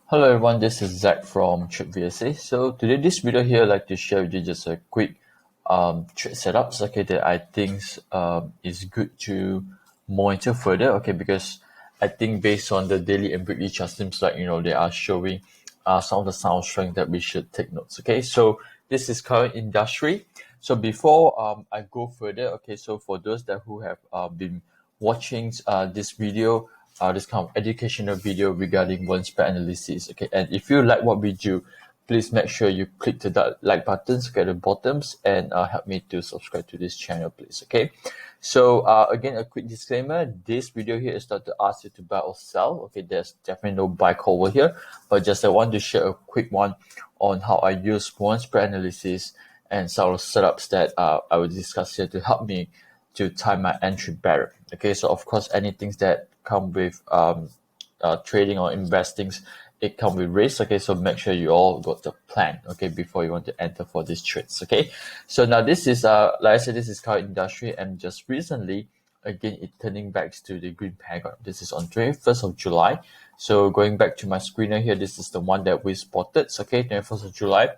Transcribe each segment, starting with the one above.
Hello everyone, this is Zach from TradeVSA. So today this video here I'd like to share with you just a quick trade setups that I think is good to monitor further, because I think based on the daily and weekly chart seems like they are showing some of the sound strength that we should take notes. So this is current industry. So before I go further, so for those that who have been watching this video, this kind of educational video regarding one spread analysis. And if you like what we do, please make sure you click the like buttons at the bottoms and help me to subscribe to this channel, please. So again, a quick disclaimer: this video here is not to ask you to buy or sell. There's definitely no buy call over here, but just I want to share a quick one on how I use one spread analysis and some of the setups that I will discuss here to help me to time my entry better. So of course, anything that come with trading or investing, it come with risk. So make sure you all got the plan before you want to enter for these trades. So now this is like I said, this is current industry, and just recently again it turning back to the green paragon. This is on 21st of July. So going back to my screener here, this is the one that we spotted. 21st of July.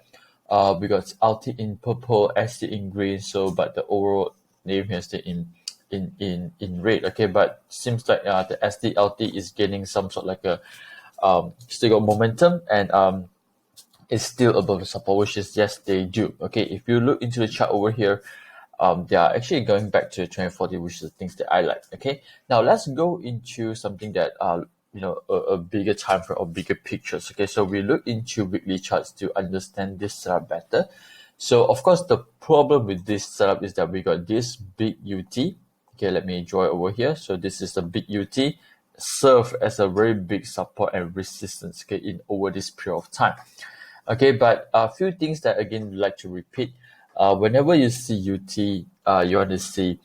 We got LT in purple, ST in green. So but the overall name here is in red. But seems like the SDLT is gaining some sort like a still got momentum, and it's still above the support, which is yes they do. If you look into the chart over here, they are actually going back to 2040, which is the things that I like. Now let's go into something that a bigger time frame or bigger pictures. So we look into weekly charts to understand this setup better. So of course the problem with this setup is that we got this big UT. Let me draw it over here. So this is the big UT, serve as a very big support and resistance in over this period of time. But a few things that again like to repeat. Whenever you see UT, you want to see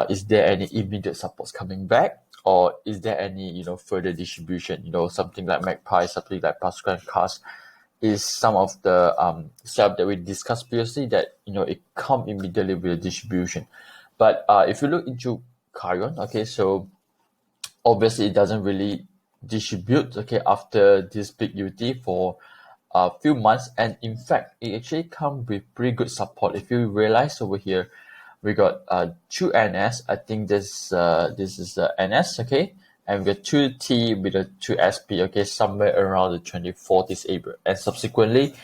is there any immediate supports coming back, or is there any further distribution? Something like MACD, something like Pascal and CAS is some of the setup that we discussed previously that it come immediately with a distribution. But if you look into KARYON, so obviously it doesn't really distribute after this big UT for a few months, and in fact it actually comes with pretty good support. If you realize over here, we got 2 NS. I think this is the NS, and we got 2 T with a 2 SP, somewhere around the 2040s area, and subsequently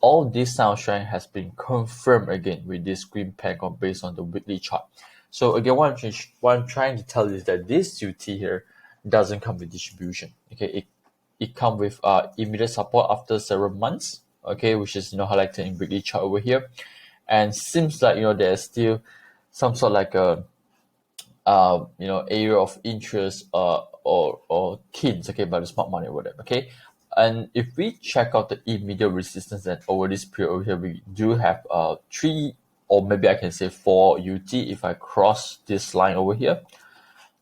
all this sound strength has been confirmed again with this green paragon based on the weekly chart. So again, what I'm trying to tell you is that this UT here doesn't come with distribution. It comes with immediate support after several months, which is highlighted in weekly chart over here, and seems like there's still some sort of like a area of interest or kins by the smart money or whatever. And if we check out the immediate resistance, then over this period over here, we do have 3, or maybe I can say 4 UT. If I cross this line over here,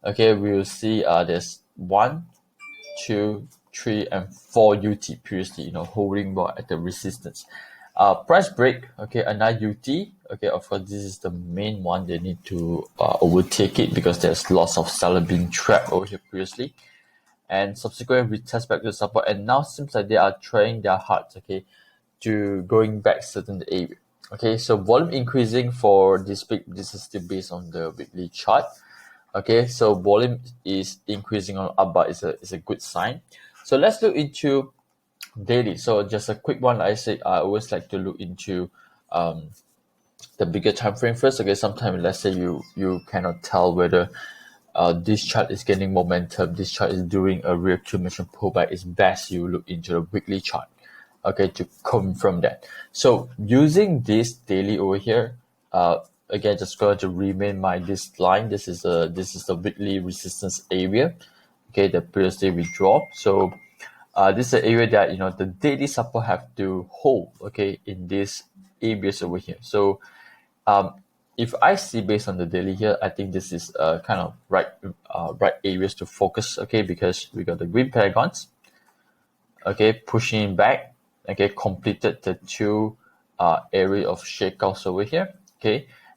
we will see there's 1, 2, 3, and 4 UT previously, holding more at the resistance. Price break, another UT. Of course, this is the main one. They need to overtake it because there's lots of seller being trapped over here previously. And subsequently retest back to support, and now seems like they are trying their hearts to going back certain area. So volume increasing for this big. This is still based on the weekly chart. So volume is increasing on up, but it's a good sign. So let's look into daily. So just a quick one. I always like to look into the bigger time frame first. Sometimes let's say you cannot tell whether this chart is gaining momentum, this chart is doing a reaccumulation pullback. It's best you look into the weekly chart, to confirm that. So using this daily over here, again, just going to remain this line. This is the weekly resistance area, the previously withdraw. So this is the area that the daily support have to hold, in these areas over here. So if I see based on the daily here, I think this is kind of right areas to focus, because we got the green paragons, pushing back, completed the 2 area of shakeouts over here,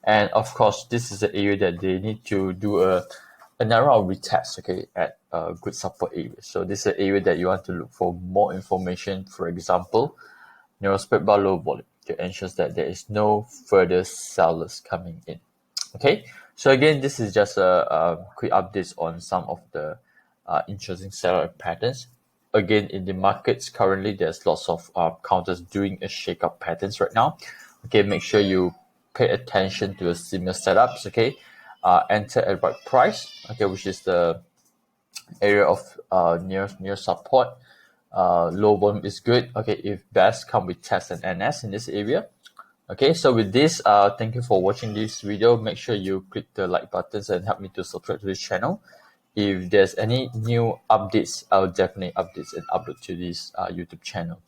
and of course this is the area that they need to do a a narrow retest, okay, at a good support area. So this is an area that you want to look for more information. For example, narrow spread bar, low volume, to ensure that there is no further sellers coming in. Okay, so again, this is just a quick updates on some of the interesting seller patterns. Again, in the markets currently, there's lots of counters doing a shakeout patterns right now. Okay, make sure you pay attention to the similar setups. Okay, enter at right price. Okay, which is the area of near support. Low volume is good. Okay, if best come with test and NS in this area. Okay, so with this, thank you for watching this video. Make sure you click the like buttons and help me to subscribe to this channel. If there's any new updates, I'll definitely update and upload to this YouTube channel.